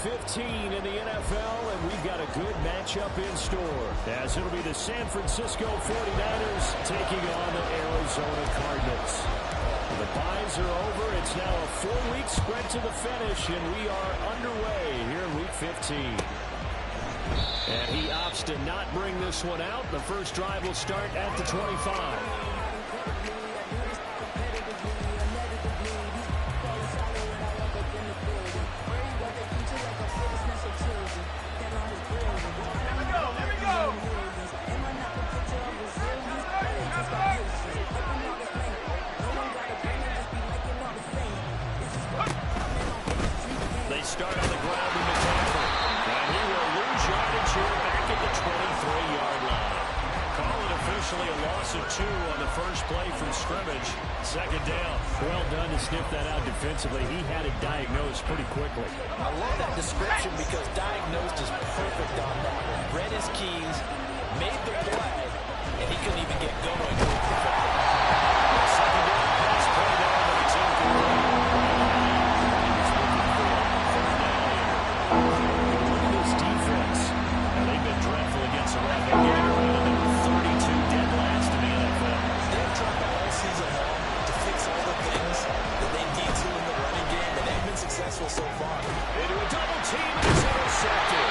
15 in the NFL, and we've got a good matchup in store, as it'll be the San Francisco 49ers taking on the Arizona Cardinals. The byes are over. It's now a 4-week spread to the finish, and we are underway here in Week 15. And he opts to not bring this one out. The first drive will start at the 25. Start on the ground in McCaffrey. And he will lose yardage here back at the 23-yard line. Call it officially a loss of 2 on the first play from scrimmage. Second down. Well done to sniff that out defensively. He had it diagnosed pretty quickly. I love that description because diagnosed is perfect on that one. Read his keys, made the play, and he couldn't even get going. Second down pass play down to the 10-3. So far. They do a double team and it's intercepted.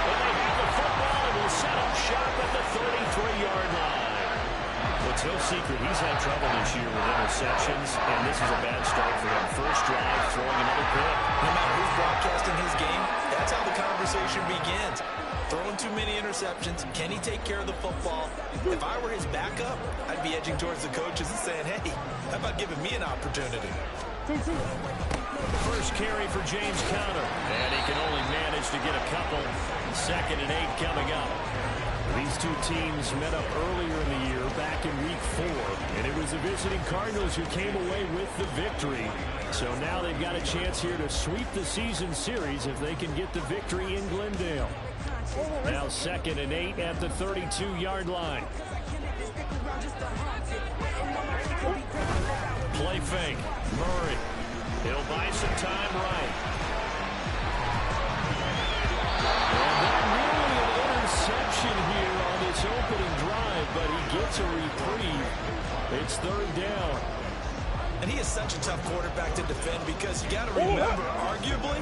And they have the football and will set up shop at the 33-yard line. It's no secret he's had trouble this year with interceptions, and this is a bad start for him. First drive, throwing another pick. No matter who's broadcasting his game, that's how the conversation begins. Throwing too many interceptions. Can he take care of the football? If I were his backup, I'd be edging towards the coaches and saying, hey, how about giving me an opportunity? First carry for James Conner, and he can only manage to get a couple. 2nd and 8 coming up. These two teams met up earlier in the year, back in Week 4, and it was the visiting Cardinals who came away with the victory. So now they've got a chance here to sweep the season series if they can get the victory in Glendale. Now 2nd and 8 at the 32-yard line. Play fake. Murray. He'll buy some time right. And then nearly an interception here on this opening drive, but he gets a reprieve. It's 3rd down. And he is such a tough quarterback to defend because you got to remember, arguably,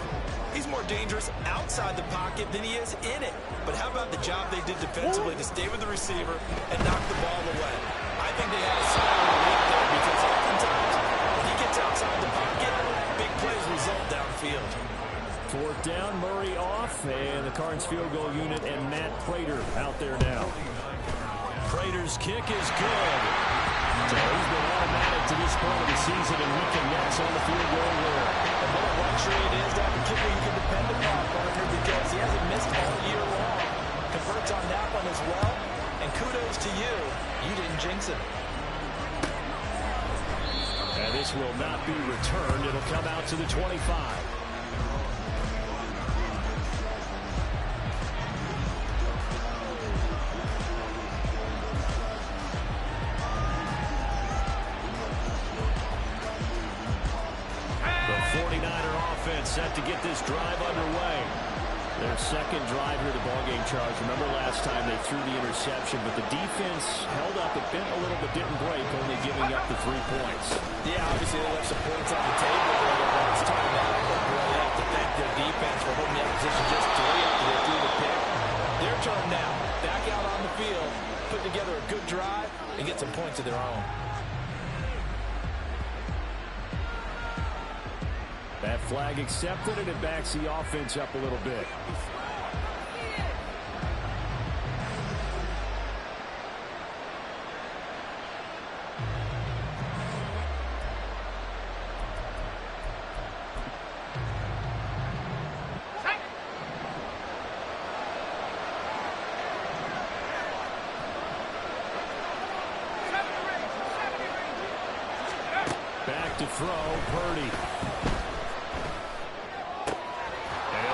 he's more dangerous outside the pocket than he is in it. But how about the job they did defensively to stay with the receiver and knock the ball away? I think they had a sign of relief there because oftentimes when he gets outside the pocket, big plays result downfield. 4th down, Murray off, and the Cardinals field goal unit and Matt Prater out there now. Prater's kick is good. So he's been automatic to this point of the season, and he connects on the field goal there. And what a luxury it is to have a kicker you can depend upon, partner, because he hasn't missed all year long. Converts on that one as well, and kudos to you. You didn't jinx it. And this will not be returned. It'll come out to the 25. Set to get this drive underway. Their second drive here, the ballgame charge. Remember last time they threw the interception, but the defense held up. It bent a little but didn't break, only giving up the 3 points. Yeah, obviously they left some points on the table when it's time out. But really have to thank their defense for holding the opposition just 3 after they threw the pick. Their turn now. Back out on the field, put together a good drive, and get some points of their own. That flag accepted, and it backs the offense up a little bit. Back to throw, Purdy.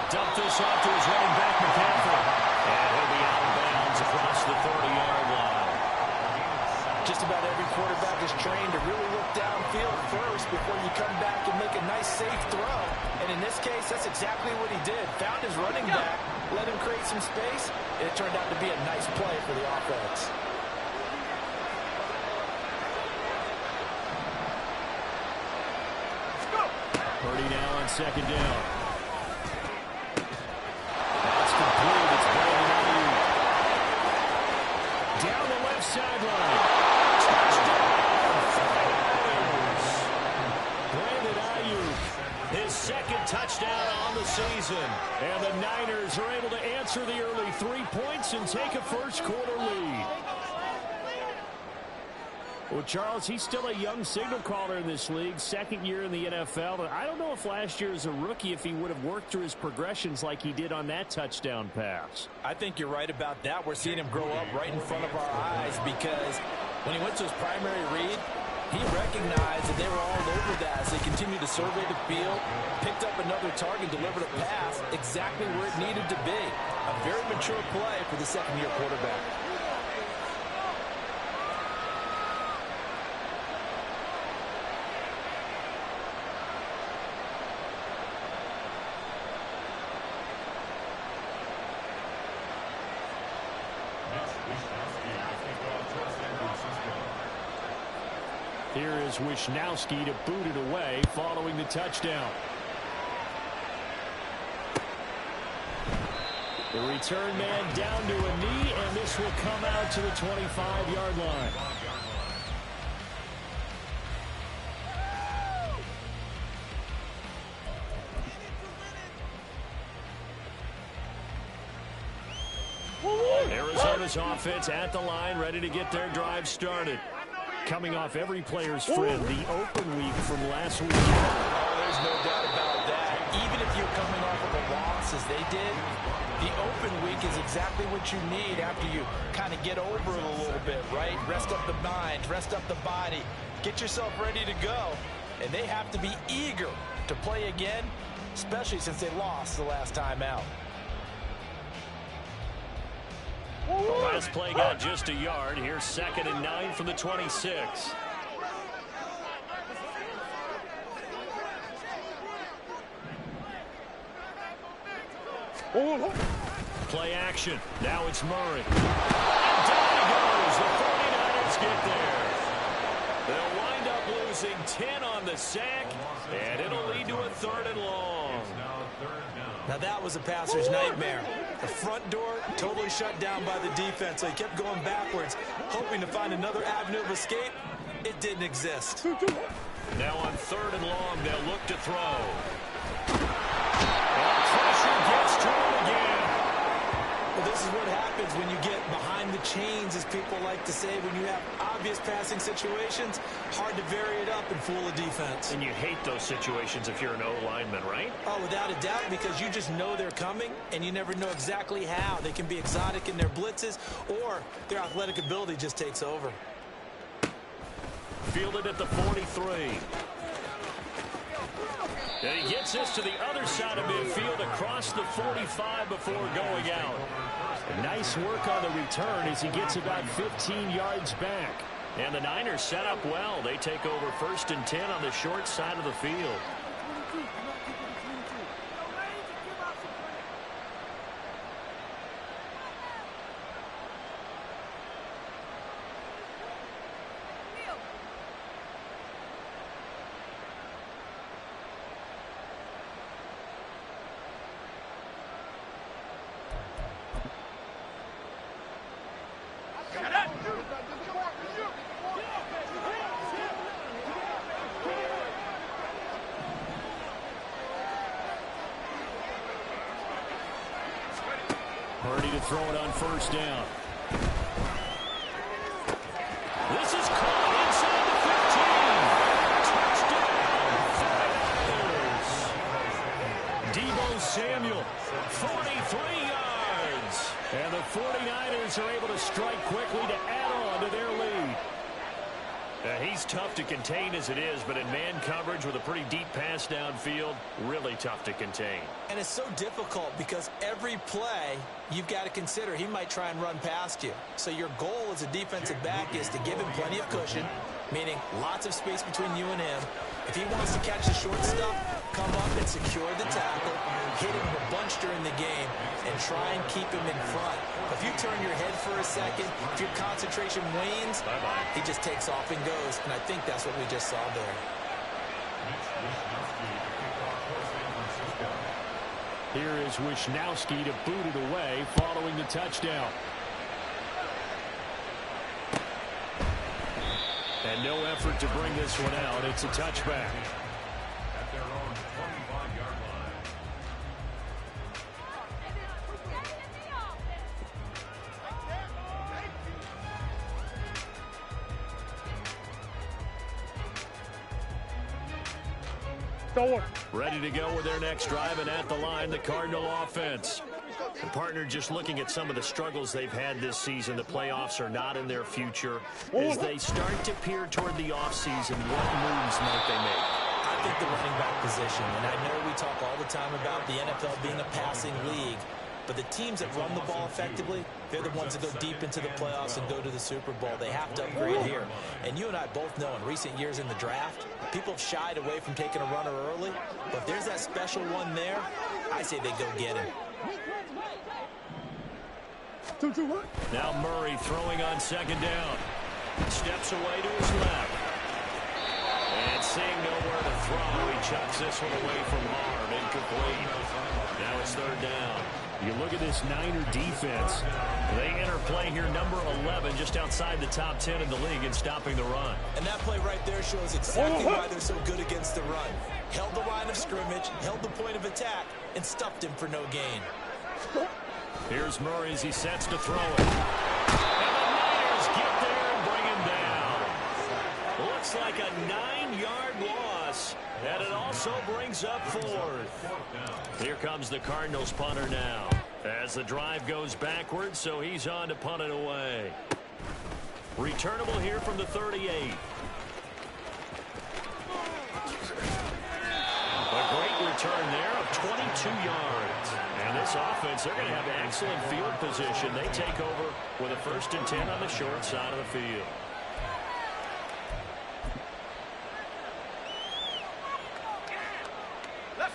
Dump this off to his running back, McCaffrey. And he'll be out of bounds across the 30-yard line. Just about every quarterback is trained to really look downfield first before you come back and make a nice, safe throw. And in this case, that's exactly what he did. Found his running back, let him create some space, and it turned out to be a nice play for the offense. Purdy now on second down. That's complete. It's Brandon Ayuk. Down the left sideline. Brandon Ayuk, his second touchdown on the season. And the Niners are able to answer the early 3 points and take a first-quarter lead. Well, Charles, he's still a young signal caller in this league, second year in the NFL. I don't know if last year as a rookie, if he would have worked through his progressions like he did on that touchdown pass. I think you're right about that. We're seeing him grow up right in front of our eyes because when he went to his primary read, he recognized that they were all over that as they continued to survey the field, picked up another target, delivered a pass exactly where it needed to be. A very mature play for the second-year quarterback. Here is Wishnowski to boot it away following the touchdown. The return man down to a knee, and this will come out to the 25-yard line. Arizona's offense at the line, ready to get their drive started. Coming off every player's friend, the open week from last week. Oh, there's no doubt about that. Even if you're coming off of a loss as they did, the open week is exactly what you need after you kind of get over it a little bit, right? Rest up the mind, rest up the body, get yourself ready to go. And they have to be eager to play again, especially since they lost the last time out. The last play got just a yard. Here's 2nd and 9 from the 26. Play action. Now it's Murray. And down he goes. The 49ers get there. They'll wind up losing 10 on the sack, and it'll lead to a 3rd and long. Now that was a passer's nightmare. The front door totally shut down by the defense. They kept going backwards, hoping to find another avenue of escape. It didn't exist. Now on 3rd and long, they'll look to throw. And pressure gets to him again. Well, this is what happens when you get behind the chains, as people like to say. When you have obvious passing situations, hard to vary it up and fool a defense. And you hate those situations if you're an O-lineman, right? Oh, without a doubt, because you just know they're coming, and you never know exactly how. They can be exotic in their blitzes, or their athletic ability just takes over. Fielded at the 43. And he gets this to the other side of midfield across the 45 before going out. Nice work on the return as he gets about 15 yards back. And the Niners set up well. They take over 1st and 10 on the short side of the field. Purdy to throw it on 1st down. This is caught inside the 15. Touchdown. Deebo Samuel, 43 yards. And the 49ers are able to strike quickly to add on to their lead. He's tough to contain as it is, but in man coverage with a pretty deep pass downfield, really tough to contain. And it's so difficult because every play you've got to consider he might try and run past you. So your goal as a defensive back is to give him plenty of cushion, meaning lots of space between you and him. If he wants to catch the short stuff, come up and secure the tackle, hit him a bunch during the game, and try and keep him in front. If you turn your head for a second, if your concentration wanes, he just takes off and goes, and I think that's what we just saw there. Here is Wishnowski to boot it away following the touchdown. And no effort to bring this one out. It's a touchback. At their own 25-yard line. Ready to go with their next drive, and at the line, the Cardinal offense. And partner, just looking at some of the struggles they've had this season, the playoffs are not in their future. As they start to peer toward the offseason, what moves might they make? I think the running back position, and I know we talk all the time about the NFL being a passing league, but the teams that run the ball effectively, they're the ones that go deep into the playoffs and go to the Super Bowl. They have to upgrade here. And you and I both know in recent years in the draft, people have shied away from taking a runner early, but if there's that special one there, I say they go get him. Now Murray throwing on second down. Steps away to his left. And seeing nowhere to throw, he chucks this one away from hard. Incomplete. Now it's third down. You look at this Niner defense. They enter play here number 11, just outside the top 10 in the league in stopping the run. And that play right there shows exactly why they're so good against the run. Held the line of scrimmage, held the point of attack, and stuffed him for no gain. Here's Murray as he sets to throw it. And the Niners get there and bring him down. Looks like a 9-yard loss. And it also brings up fourth. Here comes the Cardinals punter now. As the drive goes backwards, so he's on to punt it away. Returnable here from the 38. A great return there of 22 yards. And this offense, they're going to have excellent field position. They take over with a 1st and 10 on the short side of the field.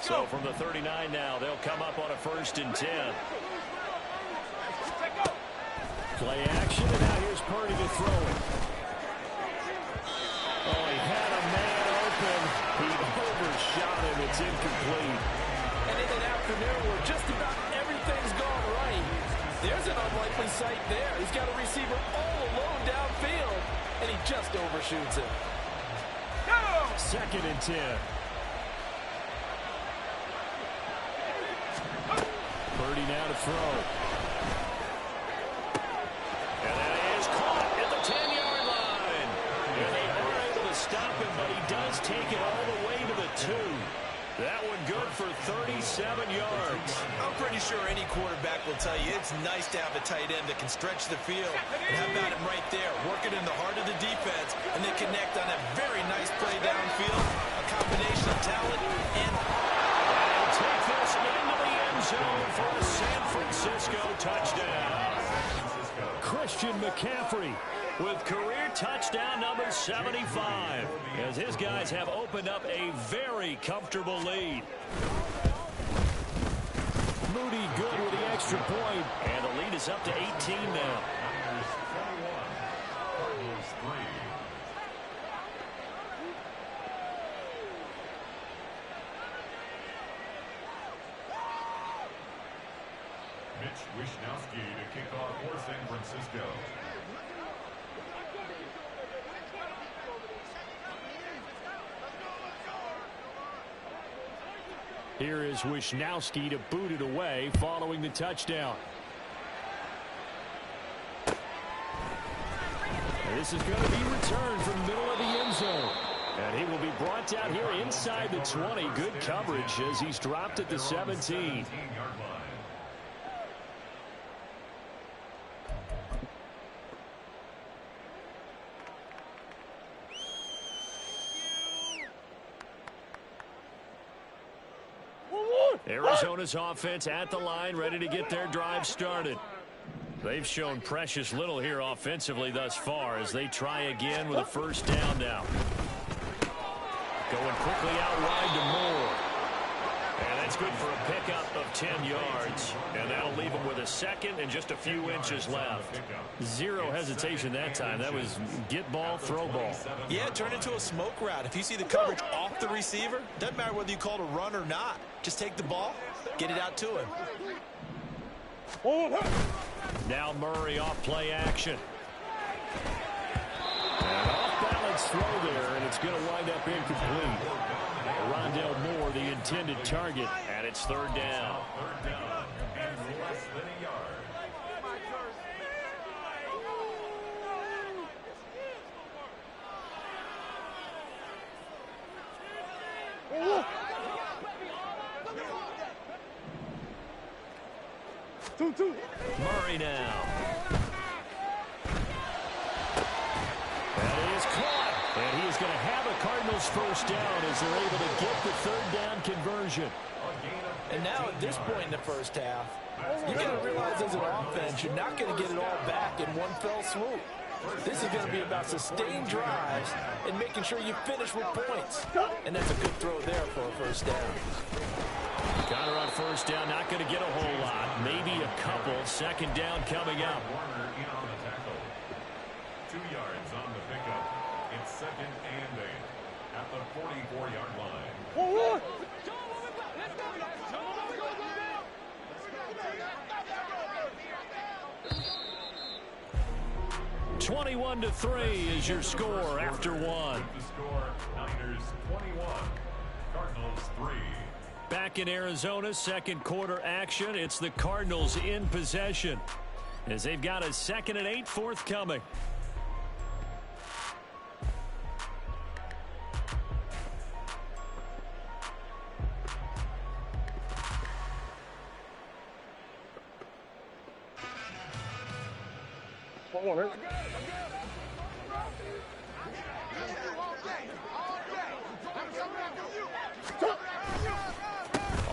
So from the 39 now, they'll come up on a 1st and 10. Play action, and now here's Purdy to throw it. Oh, he had a man open. He overshot him. It's incomplete. And in an afternoon where just about everything's gone right, there's an unlikely sight there. He's got a receiver all alone downfield, and he just overshoots him. 2nd and 10. Purdy now to throw. And that is caught at the 10-yard line. And they are able to stop him, but he does take it all the way to the 2. That one good for 37 yards. I'm pretty sure any quarterback will tell you it's nice to have a tight end that can stretch the field. And how about him right there, working in the heart of the defense, and they connect on a very nice play downfield, a combination of talent and take this into the end zone for a San Francisco touchdown. Christian McCaffrey with career touchdown number 75, as his guys have opened up a very comfortable lead. Moody good with the extra point, and the lead is up to 18 now. Wishnowski to kick off for San Francisco. Here is Wishnowski to boot it away following the touchdown. And this is going to be returned from the middle of the end zone. And he will be brought down here inside the 20. Good coverage as he's dropped at the 17. Arizona's offense at the line, ready to get their drive started. They've shown precious little here offensively thus far as they try again with a first down now. Going quickly out wide to Moore. And that's good for a pickup of 10 yards. And that'll leave him with a second and just a few inches left. Zero hesitation that time. That was get ball, throw ball. Yeah, turn into a smoke route. If you see the coverage off the receiver, doesn't matter whether you call it a run or not. Just take the ball, get it out to him. Now Murray off play action. An off-balance throw there, and it's going to wind up incomplete. Rondell Moore, the intended target, and it's third down. Less than a yard. Murray now. That is caught. And he is going to have a Cardinals first down as they're able to get the third down conversion. And now at this point in the first half, you got to realize as an offense, you're not going to get it all back in one fell swoop. This is going to be about sustained drives and making sure you finish with points. And that's a good throw there for a first down. Connor on first down, not going to get a whole lot. Maybe a couple. Second down coming up. Warner in on the tackle. 2 yards on the pickup. It's second and 8 at the 44-yard line. 21-3 is your score after one. The score, Niners 21, Cardinals 3. Back in Arizona, second quarter action. It's the Cardinals in possession as they've got a 2nd and 8 forthcoming.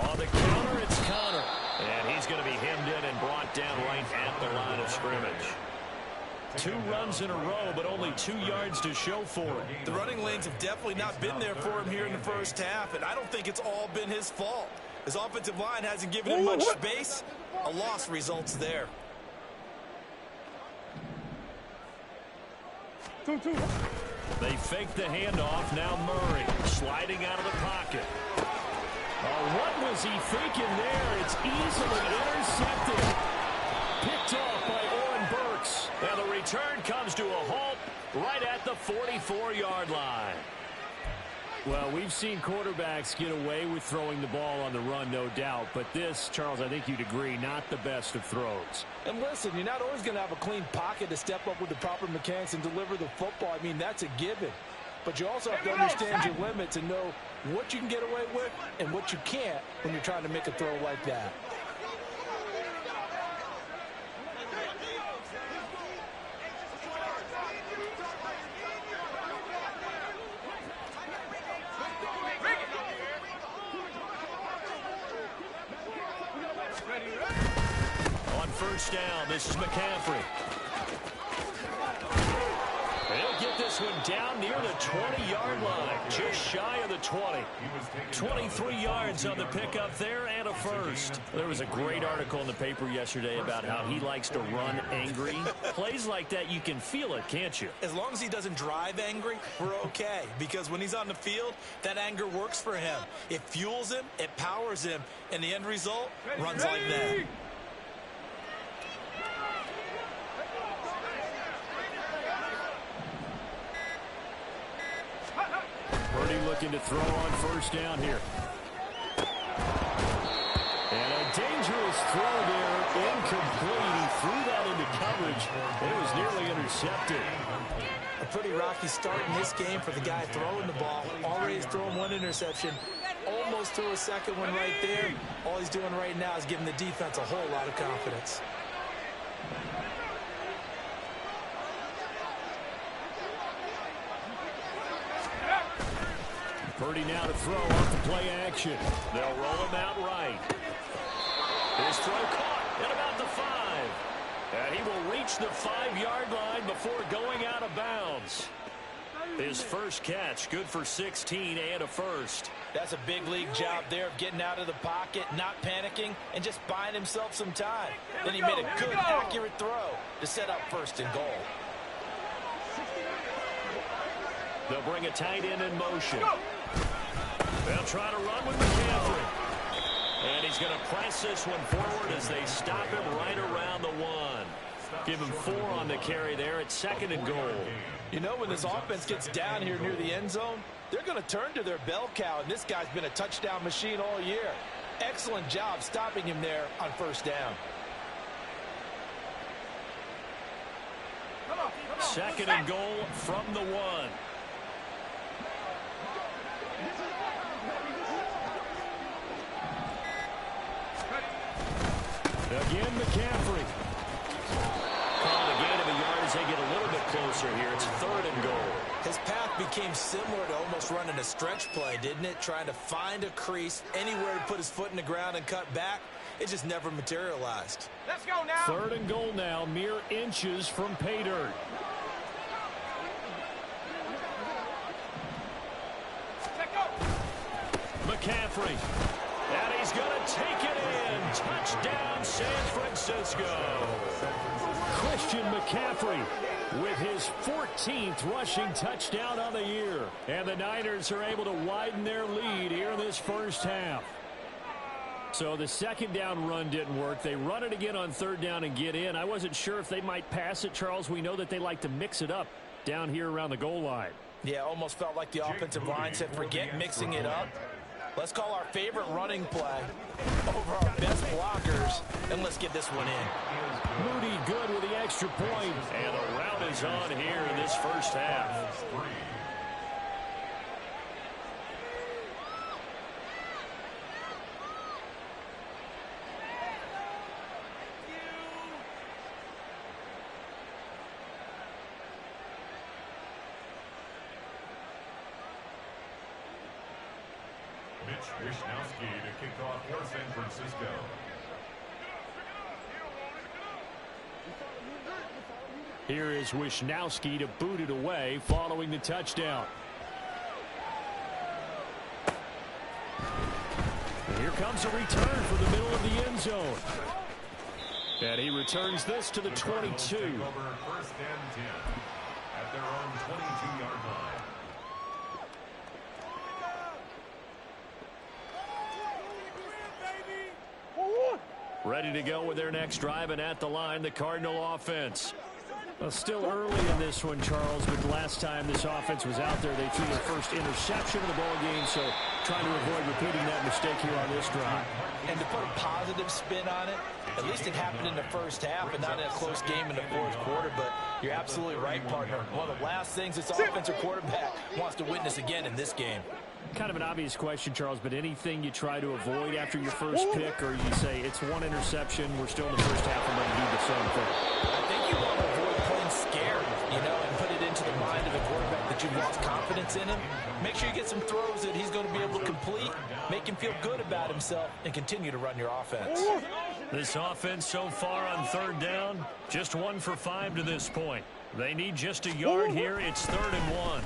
On the counter, it's Connor. And he's going to be hemmed in and brought down right at the line of scrimmage. 2 runs in a row, but only 2 yards to show for it. The running lanes have definitely not been there for him here in the first half, and I don't think it's all been his fault. His offensive line hasn't given him much space. A loss results there. 2-2. They fake the handoff. Now Murray sliding out of the pocket. Oh, what was he thinking there? It's easily intercepted. Picked off by Oren Burks. And the return comes to a halt right at the 44-yard line. Well, we've seen quarterbacks get away with throwing the ball on the run, no doubt. But this, Charles, I think you'd agree, not the best of throws. And listen, you're not always going to have a clean pocket to step up with the proper mechanics and deliver the football. I mean, that's a given. But you also have to understand your limits and know what you can get away with and what you can't when you're trying to make a throw like that. On first down, this is McCaffrey. They'll get this one down near the 20-yard line, just shy of the 20. 23 yards on the pickup there and a first. There was a great article in the paper yesterday about how he likes to run angry. Plays like that, you can feel it, can't you? As long as he doesn't drive angry, we're okay. Because when he's on the field, that anger works for him. It fuels him, it powers him, and the end result runs like that. Purdy looking to throw on first down here. And a dangerous throw there, incomplete. He threw that into coverage, and it was nearly intercepted. A pretty rocky start in this game for the guy throwing the ball. Already has thrown 1 interception. Almost threw a second one right there. All he's doing right now is giving the defense a whole lot of confidence. Purdy now to throw off the play action. They'll roll him out right. His throw caught at about the 5. And he will reach the 5-yard line before going out of bounds. His first catch, good for 16 and a first. That's a big league job there of getting out of the pocket, not panicking, and just buying himself some time. Then he made a good, accurate throw to set up 1st and goal. They'll bring a tight end in motion. They'll try to run with McCaffrey. And he's going to press this one forward as they stop him right around the 1. Give him 4 on the carry there at 2nd and goal. You know, when this offense gets down here near the end zone, they're going to turn to their bell cow, and this guy's been a touchdown machine all year. Excellent job stopping him there on 1st down. 2nd and goal from the 1. Again, McCaffrey. Called a gain of a yard as they get a little bit closer here. It's 3rd and goal. His path became similar to almost running a stretch play, didn't it? Trying to find a crease, anywhere to put his foot in the ground and cut back. It just never materialized. Let's go now. 3rd and goal now, mere inches from pay dirt. McCaffrey. And he's going to take it in. Touchdown, San Francisco. Christian McCaffrey with his 14th rushing touchdown on the year. And the Niners are able to widen their lead here in this first half. So the 2nd down run didn't work. They run it again on 3rd down and get in. I wasn't sure if they might pass it, Charles. We know that they like to mix it up down here around the goal line. Yeah, almost felt like the offensive line said, forget mixing it up. Let's call our favorite running play over our best blockers, and let's get this one in. Moody good with the extra point, and the route is on here in this first half. Wisnowski to kick off for San Francisco. Here is Wisnowski to boot it away following the touchdown. And here comes a return for the middle of the end zone. And he returns this to the 22. 1st and 10 at their own 22-yard line. Ready to go with their next drive, and at the line, the Cardinal offense. Well, still early in this one, Charles, but last time this offense was out there, they threw their first interception of the ball game, so trying to avoid repeating that mistake here on this drive. And to put a positive spin on it, at least it happened in the first half and not in a close game in the 4th quarter, but you're absolutely right, partner. One of the last things this offensive quarterback wants to witness again in this game. Kind of an obvious question, Charles, but anything you try to avoid after your first pick, or you say it's one interception, we're still in the first half, and going to do the same thing? I think you want to avoid playing scared, and put it into the mind of the quarterback that you've lost confidence in him. Make sure you get some throws that he's going to be able to complete, make him feel good about himself, and continue to run your offense. This offense so far on 3rd down, just 1 for 5 to this point. They need just a yard here. It's 3rd and 1.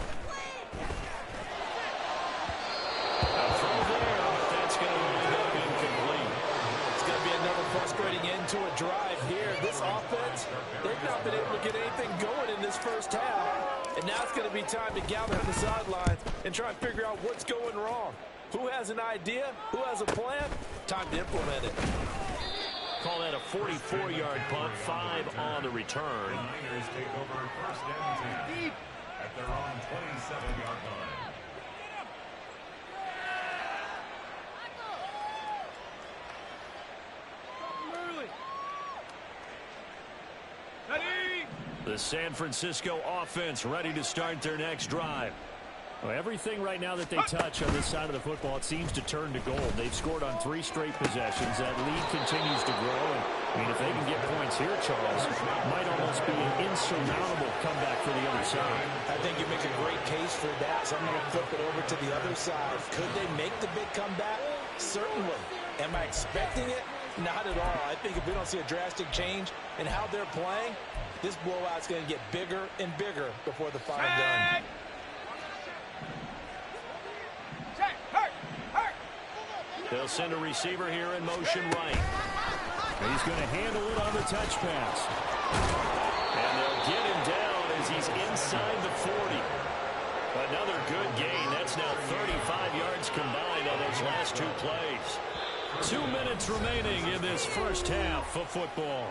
Frustrating end to a drive here. This offense, they've not been able to get anything going in this first half. And now it's going to be time to gather on the sidelines and try and figure out what's going wrong. Who has an idea? Who has a plan? Time to implement it. Call that a 44-yard punt, 5 on the return. The Niners take over 1st and 10 at their own 27-yard line. The San Francisco offense ready to start their next drive. Well, everything right now that they touch on this side of the football, it seems to turn to gold. They've scored on 3 straight possessions. That lead continues to grow. And, if they can get points here, Charles, it might almost be an insurmountable comeback for the other side. I think you make a great case for that. So I'm going to flip it over to the other side. Could they make the big comeback? Certainly. Am I expecting it? Not at all. I think if we don't see a drastic change in how they're playing, this blowout's going to get bigger and bigger before the final done. They'll send a receiver here in motion right. He's going to handle it on the touch pass. And they'll get him down as he's inside the 40. Another good gain. That's now 35 yards combined on those last two plays. 2 minutes remaining in this first half of football.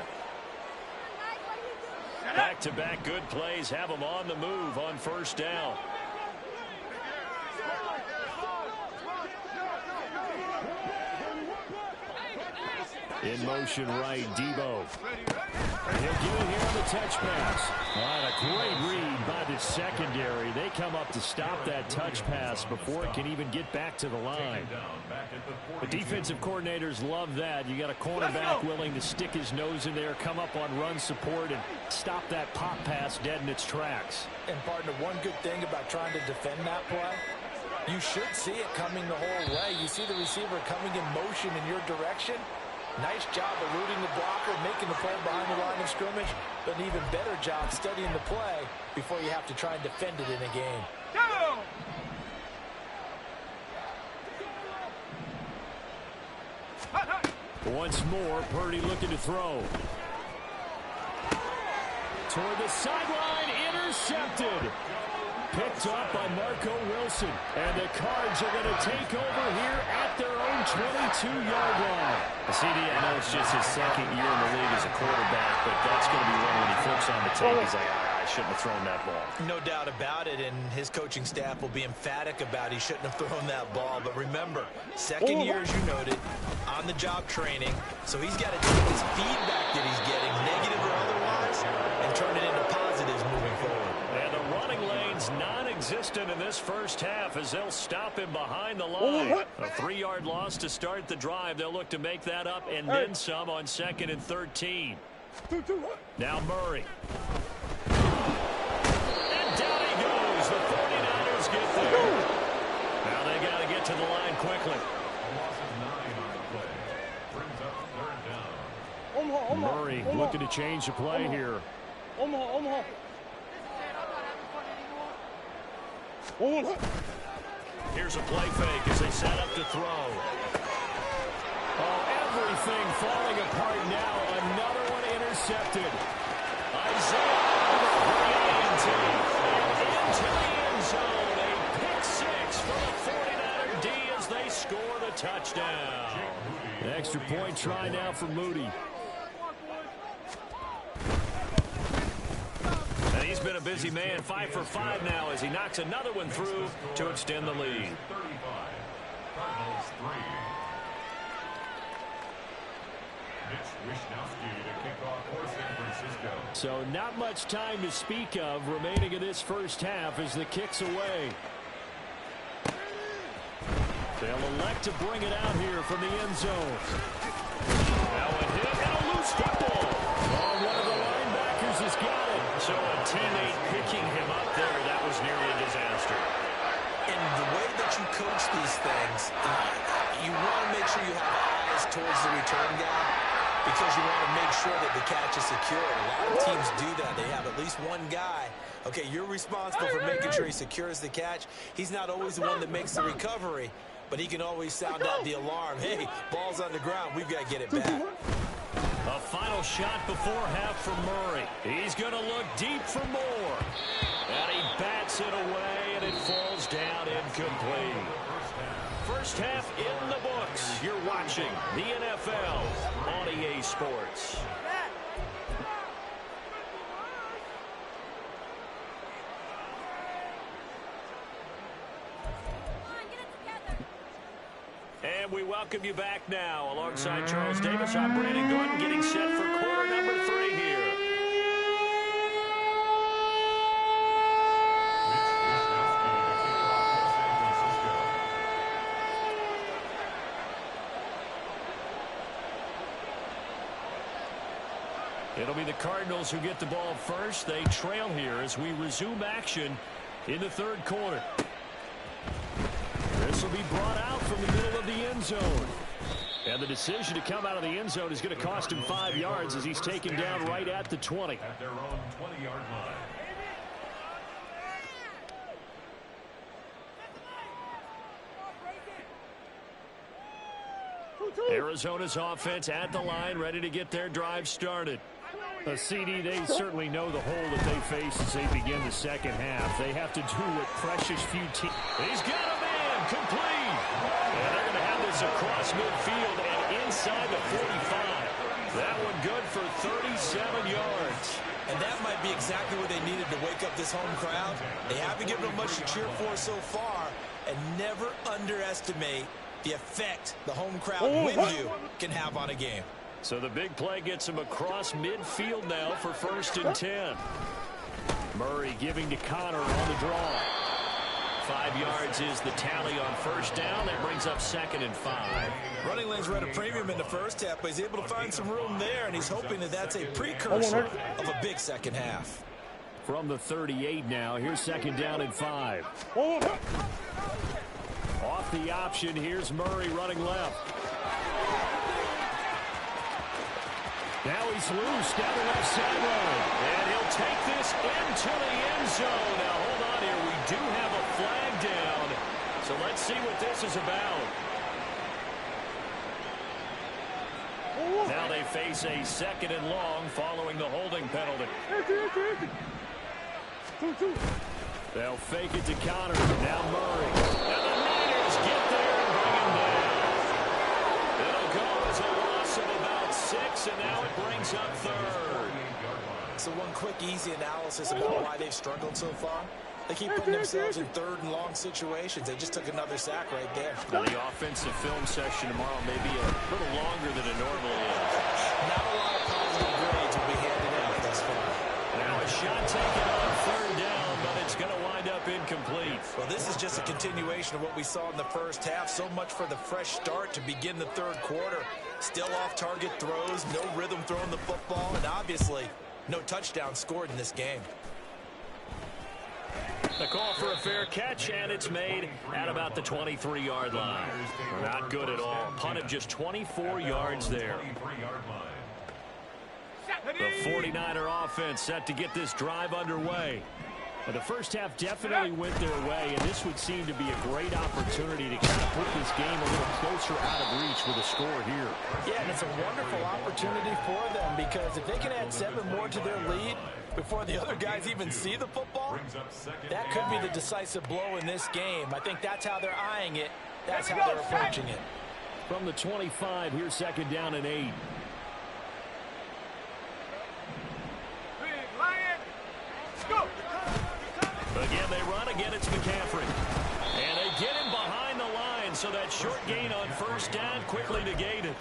Back-to-back good plays have them on the move on first down. In motion right, Debo. And he'll get it here on the touch pass. A great read by the secondary. They come up to stop that touch pass before it can even get back to the line. The defensive coordinators love that. You got a cornerback willing to stick his nose in there, come up on run support, and stop that pop pass dead in its tracks. And partner, one good thing about trying to defend that play, you should see it coming the whole way. You see the receiver coming in motion in your direction. Nice job eluding the blocker, making the play behind the line of scrimmage, but an even better job studying the play before you have to try and defend it in a game. Once more, Purdy looking to throw. Toward the sideline, intercepted. Picked up by Marco Wilson. And the Cards are going to take over here at their own 22-yard line. CD, I know it's just his second year in the league as a quarterback, but that's going to be one when he flips on the tape. He's like, I shouldn't have thrown that ball. No doubt about it, and his coaching staff will be emphatic about he shouldn't have thrown that ball. But remember, second year, as you noted, on-the-job training, so he's got to take his feedback that he's getting, negative or otherwise, and turn it into positives moving forward. And the running lane's non-existent in this first half as they'll stop him behind the line. A 3-yard loss to start the drive. They'll look to make that up and then some on 2nd and 13. Now Murray. And down he goes. The 49ers get there. Now they got to get to the line quickly. Murray looking to change the play here. Here's a play fake as they set up to throw. Oh, everything falling apart now. Another one intercepted. Isaiah into the end zone. A pick six for the 49er D as they score the touchdown. An extra point try now for Moody. He's been a busy man, 5 for 5 now as he knocks another one through to extend the lead. 35. Cardinals 3. Mitch Wishnowsky to kick off for San Francisco. So not much time to speak of remaining in this first half as the kick's away. They'll elect to bring it out here from the end zone. Now a hit and a loose football. Oh, one of the linebackers has got it. So a teammate picking him up there, that was nearly a disaster. And the way that you coach these things, you want to make sure you have eyes towards the return guy because you want to make sure that the catch is secure. A lot of teams do that. They have at least one guy. Okay, you're responsible for making sure he secures the catch. He's not always the one that makes the recovery, but he can always sound out the alarm. Hey, ball's on the ground. We've got to get it back. A final shot before half for Murray. He's going to look deep for more. And he bats it away, and it falls down incomplete. First half in the books. You're watching the NFL on EA Sports. And we welcome you back now. Alongside Charles Davis, I'm Brandon Gordon, getting set for quarter number 3 here. It'll be the Cardinals who get the ball first. They trail here as we resume action in the third quarter. This will be brought out from the middle of the end zone. And the decision to come out of the end zone is going to cost him 5 yards as he's taken down right at the 20. At their own 20-yard line. Arizona's offense at the line, ready to get their drive started. A CD, they certainly know the hole that they face as they begin the second half. They have to do what precious few teams. He's got a man, complete. And they're going to have this across midfield and inside the 45. That one good for 37 yards. And that might be exactly what they needed to wake up this home crowd. They haven't given them much to cheer for so far, and never underestimate the effect the home crowd with you can have on a game. So the big play gets him across midfield now for 1st and 10. Murray giving to Connor on the draw. 5 yards is the tally on 1st down. That brings up 2nd and 5. Running lanes were at a premium in the first half, but he's able to find some room there, and he's hoping that that's a precursor of a big second half. From the 38 now, here's 2nd down and 5. Off the option, here's Murray running left. Now he's loose down the left sideline. And he'll take this into the end zone. Now, hold on here. We do have a flag down. So let's see what this is about. Now they face a 2nd and long following the holding penalty. They'll fake it to Connor. Now Murray. And the Niners get there and bring him down. It'll go as a loss of about 6, and now it brings up 3rd. So one quick, easy analysis about why they've struggled so far. They keep putting themselves in 3rd and long situations. They just took another sack right there. Now the offensive film session tomorrow may be a little longer than it normally is. Not a lot of positive grades will be handed out thus far. Now a shot taken on 3rd down, but it's going to wind up incomplete. Well, this is just a continuation of what we saw in the first half. So much for the fresh start to begin the 3rd quarter. Still off-target throws, no rhythm throwing the football, and obviously no touchdown scored in this game. The call for a fair catch, and it's made at about the 23-yard line. Not good at all. Punt of just 24 yards there. The 49er offense set to get this drive underway. And the first half definitely went their way, and this would seem to be a great opportunity to kind of put this game a little closer out of reach with a score here. Yeah, and it's a wonderful opportunity for them because if they can add 7 more to their lead before the other guys even see the football, that could be the decisive blow in this game. I think that's how they're eyeing it. That's how they're approaching it. From the 25, here's 2nd down and 8. Again, they run. Again, it's McCaffrey. And they get him behind the line, so that short gain on 1st down quickly negated.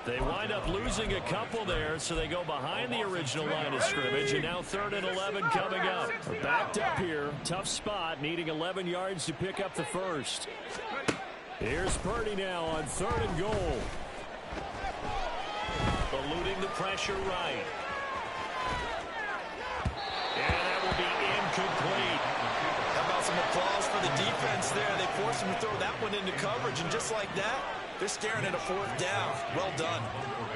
They wind up losing a couple there, so they go behind the original line of scrimmage, and now 3rd and 11 coming up. Backed up here. Tough spot, needing 11 yards to pick up the first. Here's Purdy now on 3rd and goal. Eluding the pressure right. And that will be incomplete. How about some applause for the defense there? They forced him to throw that one into coverage, and just like that, they're staring at a 4th down. Well done.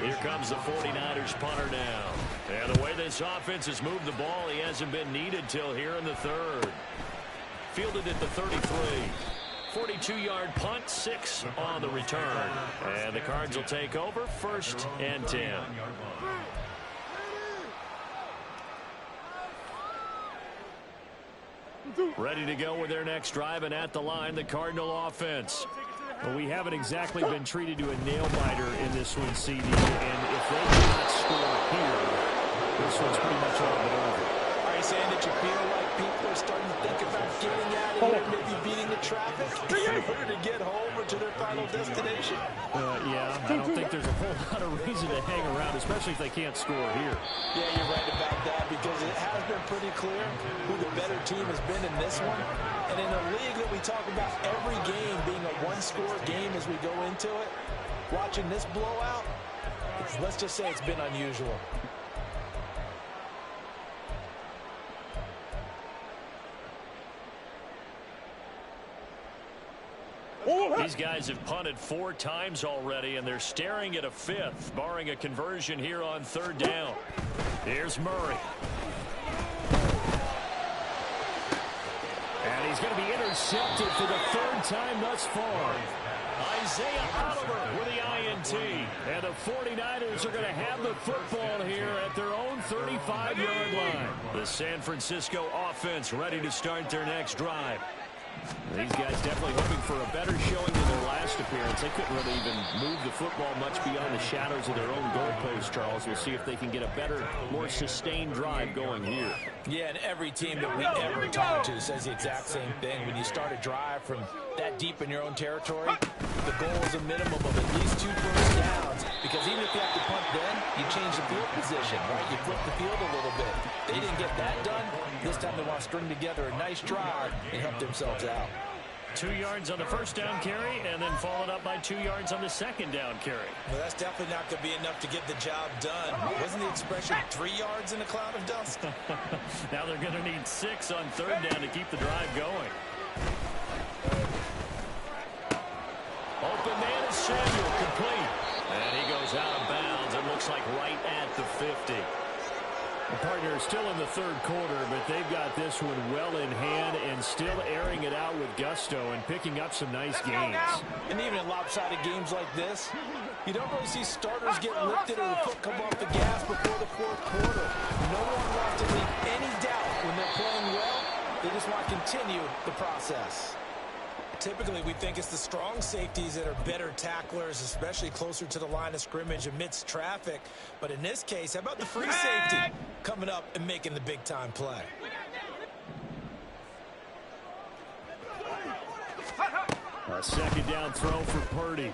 Here comes the 49ers punter now. And the way this offense has moved the ball, he hasn't been needed till here in the 3rd. Fielded at the 33. 42-yard punt, 6 on the return. And the Cards will take over, 1st and 10. Ready to go with their next drive, and at the line, the Cardinal offense. Well, we haven't exactly been treated to a nail-biter in this one, CD, and if they cannot score here, this one's pretty much all but over. Are you saying that you feel like people are starting to think about getting out of here, maybe beating the traffic in order to get home or to their final destination? Yeah, I don't think there's a whole lot of reason to hang around, especially if they can't score here. Yeah, you're right about that because it has been pretty clear who the better team has been in this one. And in a league that we talk about every game being a one-score game as we go into it, watching this blowout, let's just say it's been unusual. These guys have punted 4 times already, and they're staring at a 5th, barring a conversion here on 3rd down. Here's Murray. And he's going to be intercepted for the 3rd time thus far. Isaiah Oliver with the INT. And the 49ers are going to have the football here at their own 35-yard line. The San Francisco offense ready to start their next drive. These guys definitely hoping for a better showing than their last appearance. They couldn't really even move the football much beyond the shadows of their own goalpost, Charles. We'll see if they can get a better, more sustained drive going here. Yeah, and every team that we ever talk to says the exact same thing. When you start a drive from that deep in your own territory, the goal is a minimum of at least 2 first downs, because even if you have to punt then, you change the field position, right? You flip the field a little bit. They didn't get that done. This time they want to string together a nice drive and help themselves out. 2 yards on the 1st down carry, and then followed up by 2 yards on the 2nd down carry. Well, that's definitely not going to be enough to get the job done. Wasn't the expression 3 yards in a cloud of dust? Now they're going to need 6 on 3rd down to keep the drive going. Open man is Samuel, complete. And he goes out of bounds. It looks like right at the 50. The partner is still in the 3rd quarter, but they've got this one well in hand and still airing it out with gusto and picking up some nice gains. And even in lopsided games like this, you don't really see starters get lifted or the foot come off the gas before the 4th quarter. No one wants to leave any doubt when they're playing well. They just want to continue the process. Typically, we think it's the strong safeties that are better tacklers, especially closer to the line of scrimmage amidst traffic. But in this case, how about the free safety coming up and making the big-time play? A 2nd down throw for Purdy.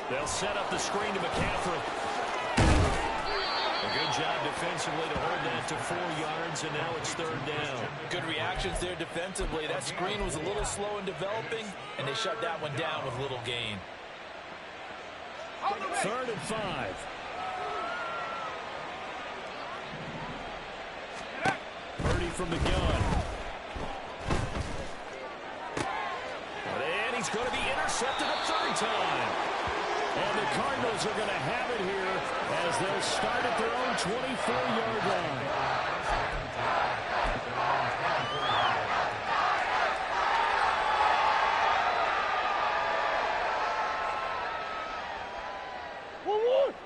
They'll set up the screen to McCaffrey. A good job defensively to hold that to 4 yards, and now it's 3rd down. Good reactions there defensively. That screen was a little slow in developing, and they shut that one down with little gain. 3rd and 5. Purdy from the gun. And he's going to be intercepted a 3rd time. And the Cardinals are going to have it here as they'll start at their own 24-yard line.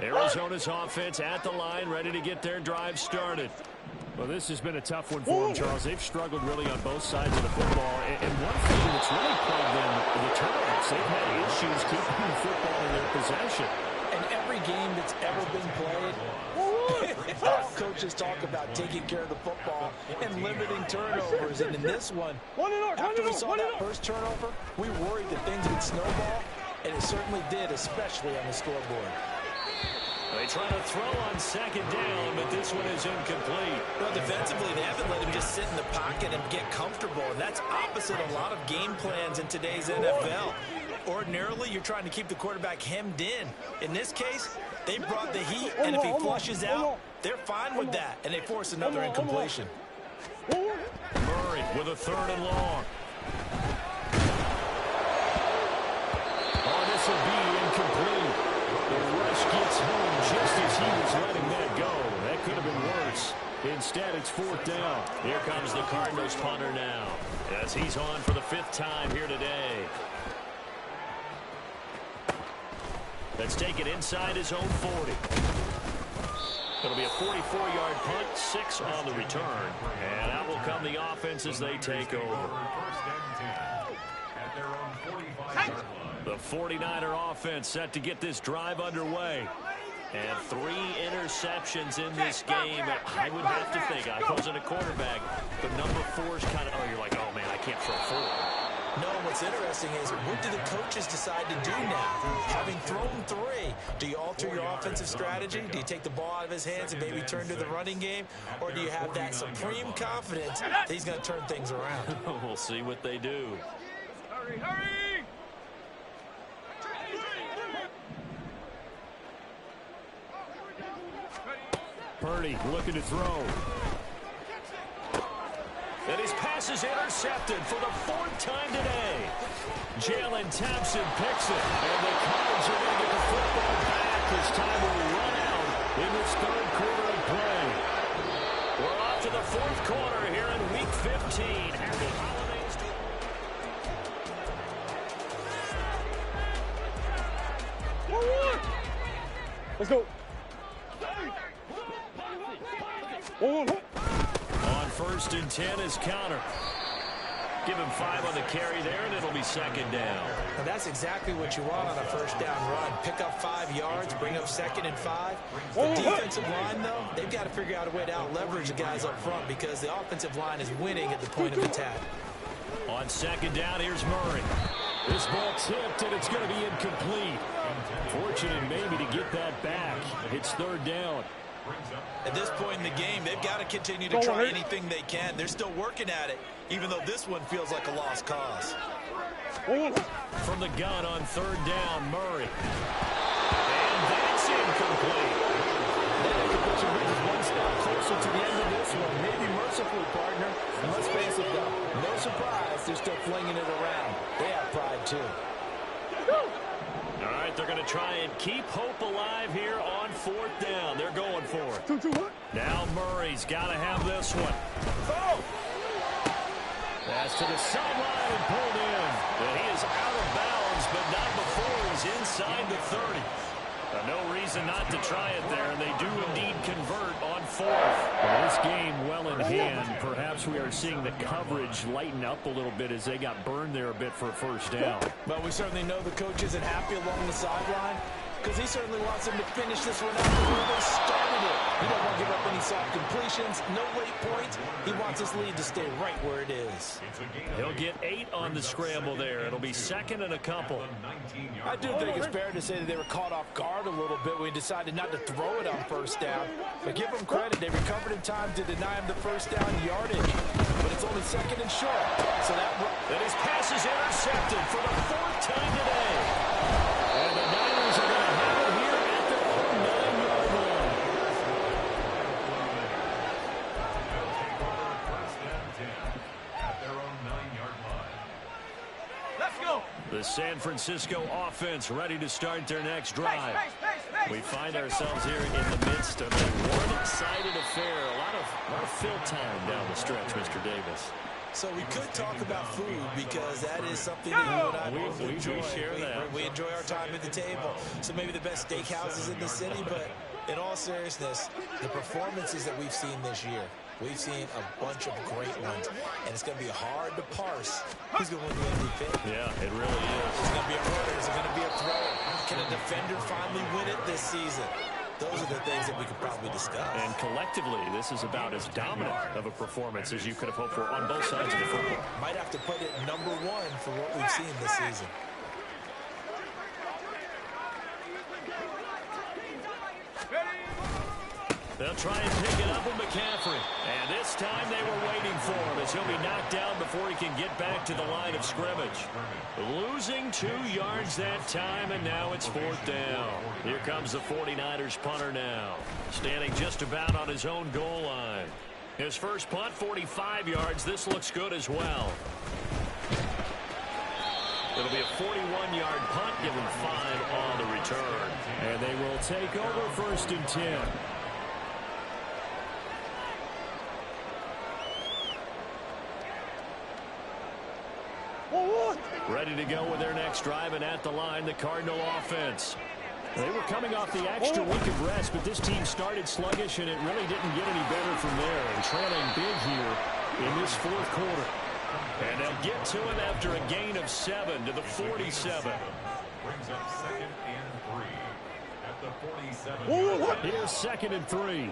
Arizona's offense at the line, ready to get their drive started. Well, this has been a tough one for them, Charles. They've struggled really on both sides of the football. And one thing that's really plagued them, the turnovers. They've had issues keeping the football in their possession. And every game that's ever been played, all coaches talk about taking care of the football and limiting turnovers. And in this one, after we saw that first turnover, we worried that things would snowball, and it certainly did, especially on the scoreboard. They try to throw on 2nd down, but this one is incomplete. Well, defensively, they haven't let him just sit in the pocket and get comfortable, and that's opposite a lot of game plans in today's NFL. Ordinarily, you're trying to keep the quarterback hemmed in. In this case, they brought the heat, and if he flushes out, they're fine with that, and they force another incompletion. Murray with a 3rd and long. Oh, this will be incomplete. The rush gets home just as he was letting that go. That could have been worse. Instead, it's 4th down. Here comes the Cardinals punter now, as he's on for the 5th time here today. Let's take it inside his own 40. It'll be a 44-yard punt, 6 on the return. And out will come the offense as they take over. The 49er offense set to get this drive underway. And 3 interceptions in this game. I would have to think, I wasn't a quarterback, but number 4's kind of, oh, you're like, oh, man, I can't throw 4. No, what's interesting is, what do the coaches decide to do now? Having thrown 3, do you alter your offensive strategy? Do you take the ball out of his hands and maybe turn to the running game? Or do you have that supreme confidence that he's going to turn things around? We'll see what they do. Hurry, hurry! Purdy looking to throw. And his pass is intercepted for the 4th time today. Jalen Thompson picks it. And the Cards are going to get the football back as time will run out in this 3rd quarter of play. We're off to the 4th quarter here in Week 15. Happy holidays to Let's go. On 1st and 10 is Counter. Give him 5 on the carry there, and it'll be 2nd down. And that's exactly what you want on a 1st down run. Pick up 5 yards, bring up 2nd and 5. The defensive line, though, they've got to figure out a way to out-leverage the guys up front because the offensive line is winning at the point of attack. On 2nd down, here's Murray. This ball tipped, and it's going to be incomplete. Fortunate maybe to get that back. It's 3rd down. At this point in the game, they've got to continue to try anything they can. They're still working at it, even though this one feels like a lost cause. From the gun on 3rd down, Murray. And that's incomplete. That completion brings us one step closer to the end of this one. Maybe mercifully, partner. And let's face it, though, no surprise, they're still flinging it around. They have pride, too. All right, they're going to try and keep hope alive here on 4th down. They're going for it. Now Murray's got to have this one. Pass to the sideline and pulled in. And he is out of bounds, but not before he's inside the 30. No reason not to try it there, and they do indeed convert on 4th. Well, this game well in hand. Perhaps we are seeing the coverage lighten up a little bit as they got burned there a bit for a 1st down. But we certainly know the coach isn't happy along the sideline because he certainly wants them to finish this one out where they started it. He don't want to give up any soft completions, no late points. He wants his lead to stay right where it is. He'll get 8 on the scramble there. It'll be 2nd and a couple. I do think it's fair to say that they were caught off guard a little bit when he decided not to throw it on 1st down. But give them credit. They recovered in time to deny him the 1st down yardage. But it's only 2nd and short. So and his pass is intercepted for the 4th time today. And the Niners are going to have it here at their own 9-yard line. Let's go. The San Francisco offense ready to start their next drive. We find ourselves here in the midst of a one-sided affair. A lot of fill time down the stretch, Mr. Davis. So we could talk about food because that is something that you and I both enjoy. We share that. We enjoy our time at the table. So maybe the best steakhouses in the city, but in all seriousness, the performances that we've seen this year, we've seen a bunch of great ones, and it's going to be hard to parse who's going to win the MVP. Yeah, it really is. Is it going to be a runner? Is it going to be a thrower? Can a defender finally win it this season? Those are the things that we could probably discuss. And collectively, this is about as dominant of a performance as you could have hoped for on both sides of the football. Might have to put it #1 for what we've seen this season. They'll try and pick it up with McCaffrey. And this time they were waiting for him as he'll be knocked down before he can get back to the line of scrimmage. Losing 2 yards that time, and now it's 4th down. Here comes the 49ers punter now. Standing just about on his own goal line. His first punt, 45 yards. This looks good as well. It'll be a 41-yard punt, give him 5 on the return. And they will take over 1st and 10. Ready to go with their next drive, and at the line, the Cardinal offense. They were coming off the extra week of rest, but this team started sluggish, and it really didn't get any better from there. And trailing big here in this 4th quarter. And they'll get to him after a gain of 7 to the 47. Brings up 2nd and 3 at the 47. Here's 2nd and 3.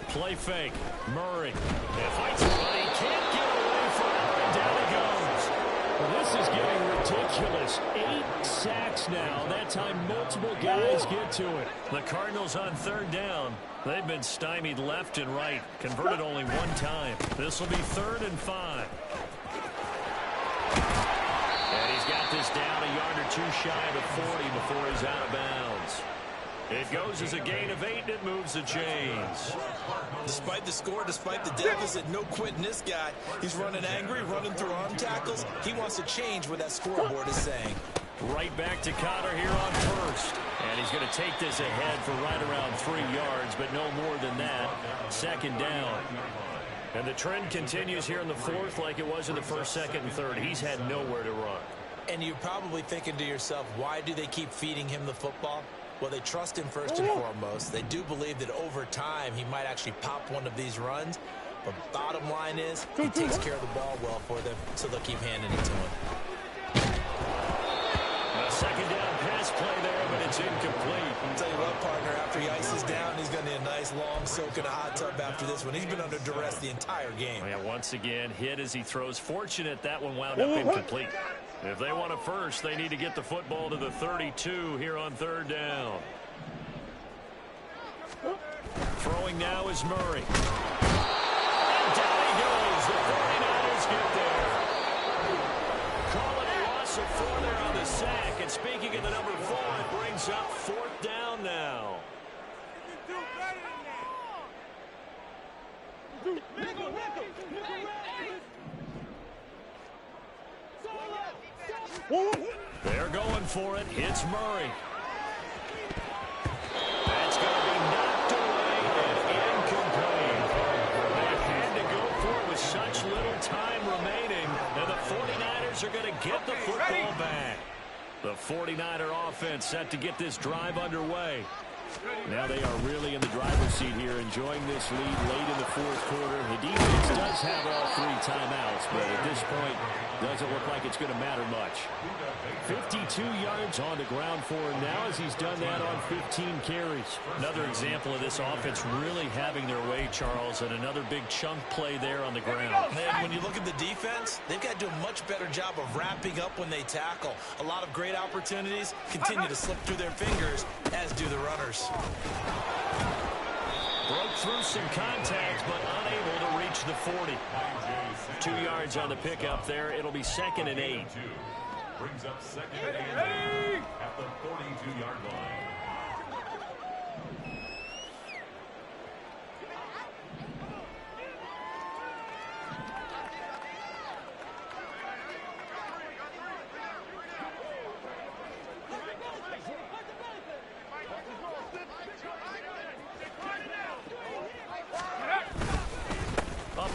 Play fake. Murray. If fights somebody, can't get away from it. And down he goes. Well, this is getting ridiculous. 8 sacks now. That time multiple guys get to it. The Cardinals on 3rd down. They've been stymied left and right. Converted only 1 time. This will be 3rd and 5. And he's got this down a yard or two shy of the 40 before he's out of bounds. It goes as a gain of 8, and it moves the chains. Despite the score, despite the deficit, no quitting this guy. He's running angry, running through arm tackles. He wants to change what that scoreboard is saying. Right back to Cotter here on first. And he's going to take this ahead for right around 3 yards, but no more than that. Second down. And the trend continues here in the fourth like it was in the first, second, and third. He's had nowhere to run. And you're probably thinking to yourself, why do they keep feeding him the football? Well, they trust him first and foremost. They do believe that over time he might actually pop one of these runs. But bottom line is he takes care of the ball well for them, so they'll keep handing it to him. A second down pass play there, but it's incomplete. I'll tell you what, partner, after he ices down, he's going to need a nice long soak in a hot tub after this one. He's been under duress the entire game. Yeah, once again, hit as he throws. Fortunate that one wound up incomplete. If they want a first, they need to get the football to the 32 here on third down. Throwing now is Murray. And down he goes. The 49ers get there. Call it a loss of 4 there on the sack. And speaking of the number 4, it brings up fourth down now. They're going for it. It's Murray. That's going to be knocked away and incomplete. They had to go for it with such little time remaining, and the 49ers are going to get the football back. The 49er offense set to get this drive underway. Now they are really in the driver's seat here, enjoying this lead late in the fourth quarter. The defense does have all 3 timeouts, but at this point, doesn't look like it's going to matter much. 52 yards on the ground for him now as he's done that on 15 carries. Another example of this offense really having their way, Charles, and another big chunk play there on the ground. Man, when you look at the defense, they've got to do a much better job of wrapping up when they tackle. A lot of great opportunities continue to slip through their fingers, as do the runners. Broke through some contact, but unable to reach the 40. 2 yards on the pickup there. It'll be second and 8. Brings up second and 8 at the 42-yard line.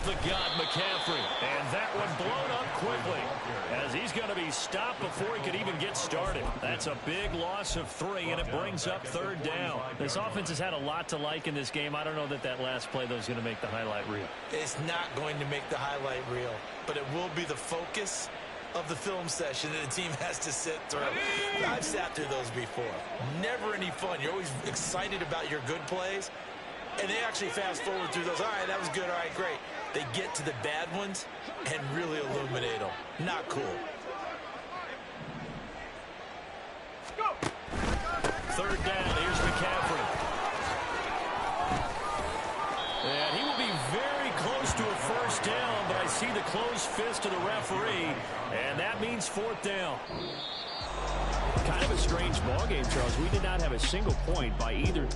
The gut, McCaffrey, and that one blown up quickly as he's going to be stopped before he could even get started. That's a big loss of 3, and it brings up third down. This offense has had a lot to like in this game. I don't know that that last play, though, is going to make the highlight reel. It's not going to make the highlight reel, but it will be the focus of the film session that the team has to sit through. I've sat through those before. Never any fun. You're always excited about your good plays, and they actually fast forward through those. All right, that was good. All right, great. They get to the bad ones and really illuminate them. Not cool. Third down. Here's McCaffrey. And he will be very close to a first down, but I see the closed fist of the referee, and that means fourth down. Kind of a strange ball game, Charles. We did not have a single point by either